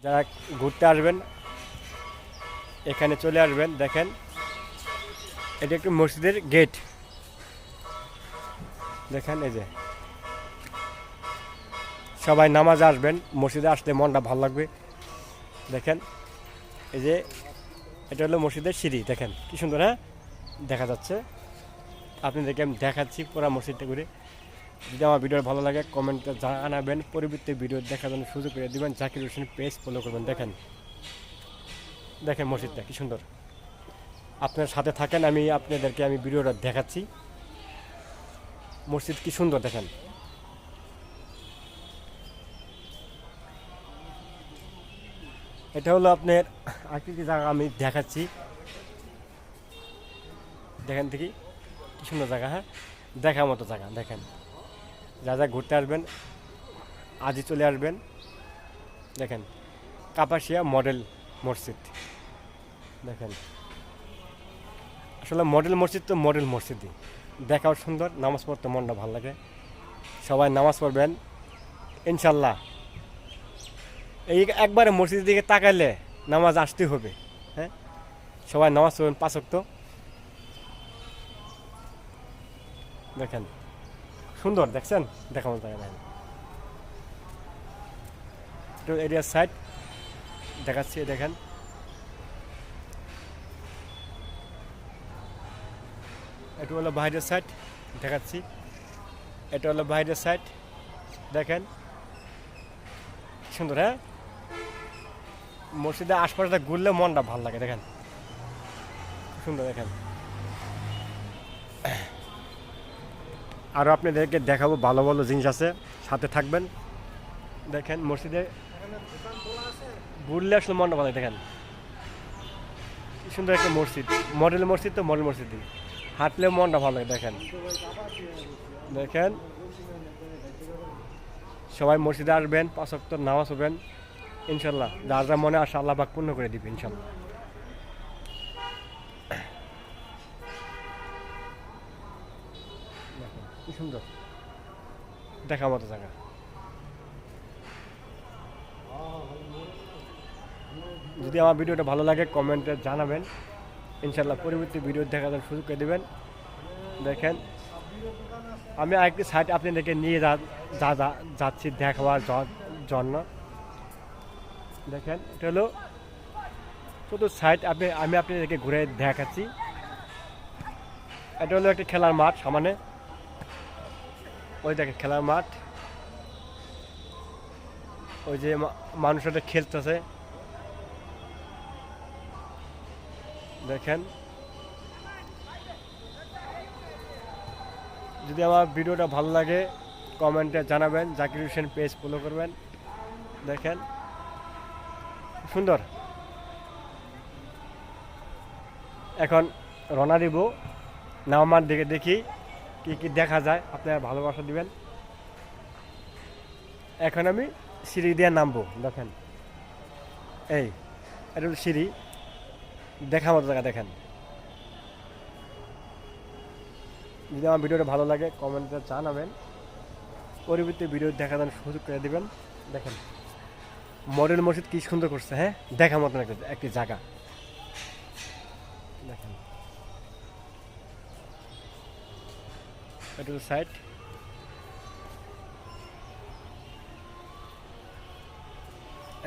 যারা ঘুরতে আসবেন এখানে চলে আসবেন। দেখেন এটা একটু মসজিদের গেট। দেখেন এই যে সবাই নামাজ আসবেন, মসজিদে আসলে মনটা ভালো লাগবে। দেখেন এই যে এটা হলো মসজিদের সিঁড়ি। দেখেন কি সুন্দর, হ্যাঁ দেখা যাচ্ছে। আপনাদেরকে আমি দেখাচ্ছি পুরো মসজিদটা ঘুরে। যদি আমার ভিডিও ভালো লাগে কমেন্টে জানাবেন, পরবর্তী ভিডিও দেখার জন্য সুযোগ করে দেবেন। জাকির হোসেন পেজ ফলো করবেন। দেখেন দেখেন মসজিদটা কি সুন্দর। আপনার সাথে থাকেন, আমি আপনাদেরকে ভিডিওটা দেখাচ্ছি। মসজিদ কি সুন্দর দেখেন। এটা হলো আপনার আকৃতি জায়গা আমি দেখাচ্ছি। দেখেন দেখি কি সুন্দর জায়গা, হ্যাঁ দেখার মতো জায়গা। দেখেন যা যা ঘুরতে আসবেন আজই চলে আসবেন। দেখেন কাপাসিয়া মডেল মসজিদ। দেখেন আসলে মডেল মসজিদ তো মডেল মসজিদই, দেখাও সুন্দর, নামাজ পড়তে মনটা ভালো লাগে। সবাই নামাজ পড়বেন ইনশাল্লাহ। এই একবারে মসজিদের দিকে তাকাইলে নামাজ আসতে হবে। হ্যাঁ সবাই নামাজ পড়বেন 5 ওয়াক্ত। দেখেন সুন্দর, দেখছেন দেখানো যায়। দেখেন একটু এরিয়ার সাইড দেখাচ্ছি। দেখেন এটা হলো বাইরের সাইড দেখাচ্ছি। এটা হলো বাইরের সাইড। দেখেন সুন্দর, হ্যাঁ মসজিদের আশপাশটা ঘুরলে মনটা ভালো লাগে। দেখেন সুন্দর। দেখেন আরও আপনাদেরকে দেখাবো ভালো ভালো জিনিস আছে, সাথে থাকবেন। দেখেন মসজিদে ঘুরলে আসলে মনটা ভালো লাগে। দেখেন কি সুন্দর একটা মসজিদ, মডেল মসজিদ তো মডেল মসজিদ, হাঁটলে মনটা ভালো লাগে। দেখেন দেখেন সবাই মসজিদে আসবেন, 5 ওয়াক্ত নামাজ পড়বেন ইনশাল্লাহ। যার যা মনে আসে আল্লাহ পাক পূর্ণ করে দিবে ইনশাল্লাহ। কি সুন্দর দেখার মতো জায়গা। যদি আমার ভিডিওটা ভালো লাগে কমেন্টে জানাবেন ইনশাল্লাহ। পরবর্তী ভিডিও দেখার জন্য সুযোগ করে দেবেন। দেখেন আমি আরেকটি সাইড আপনাদেরকে নিয়ে যাচ্ছি দেখাবার জন্য। দেখেন এটা হলো শুধু সাইড আমি আপনাদেরকে ঘুরে দেখাচ্ছি। এটা হলো একটা খেলার মাঠ সামনে, ওই দেখেন খেলার মাঠ, ওই যে মানুষরা খেলতেছে। দেখেন যদি আমার ভিডিওটা ভালো লাগে কমেন্টে জানাবেন, জাকির হোসেন পেজ ফলো করবেন। দেখেন সুন্দর। এখন রওনা দিব নামার দিকে, দেখি কি কি দেখা যায়, আপনারা ভালোবাসা দিবেন। এখন আমি সিঁড়ি দিয়ে নামবো। দেখেন এই এটা হলো সিঁড়ি, দেখার মতো জায়গা। দেখেন যদি আমার ভিডিওটা ভালো লাগে কমেন্টে জানাবেন, পরবর্তী ভিডিও দেখার জন্য সুযোগ করে দেবেন। দেখেন মডেল মসজিদ কি সুন্দর করছে, হ্যাঁ দেখার মতন একটি জায়গা। দেখেন এটা হলো সাইড।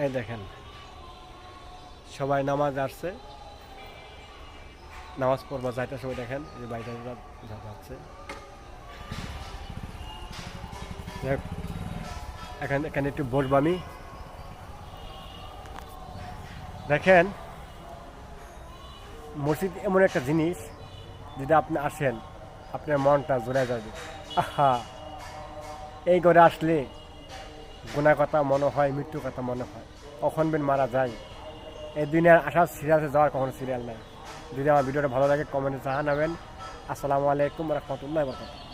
এই দেখেন সবাই নামাজ আসছে, নামাজ পড়বা যাইতে সবাই। দেখেন এই যে বাইরে যাচ্ছে। এখানে একটু বসবো আমি। দেখেন মসজিদ এমন একটা জিনিস, যদি আপনি আসেন আপনার মনটা জোড়া যাবে। আহা এই ঘরে আসলে গুনার কথা মনে হয়, মৃত্যুর কথা মনে হয়, কখন বেন মারা যায়। এই দুনিয়ার আসার সিরিয়ালে যাওয়ার কখনো সিরিয়াল নাই। যদি আমার ভিডিওটা ভালো লাগে কমেন্টে জানাবেন। আসসালামু আলাইকুম রহমতুল্লাহ বরকাতুহু।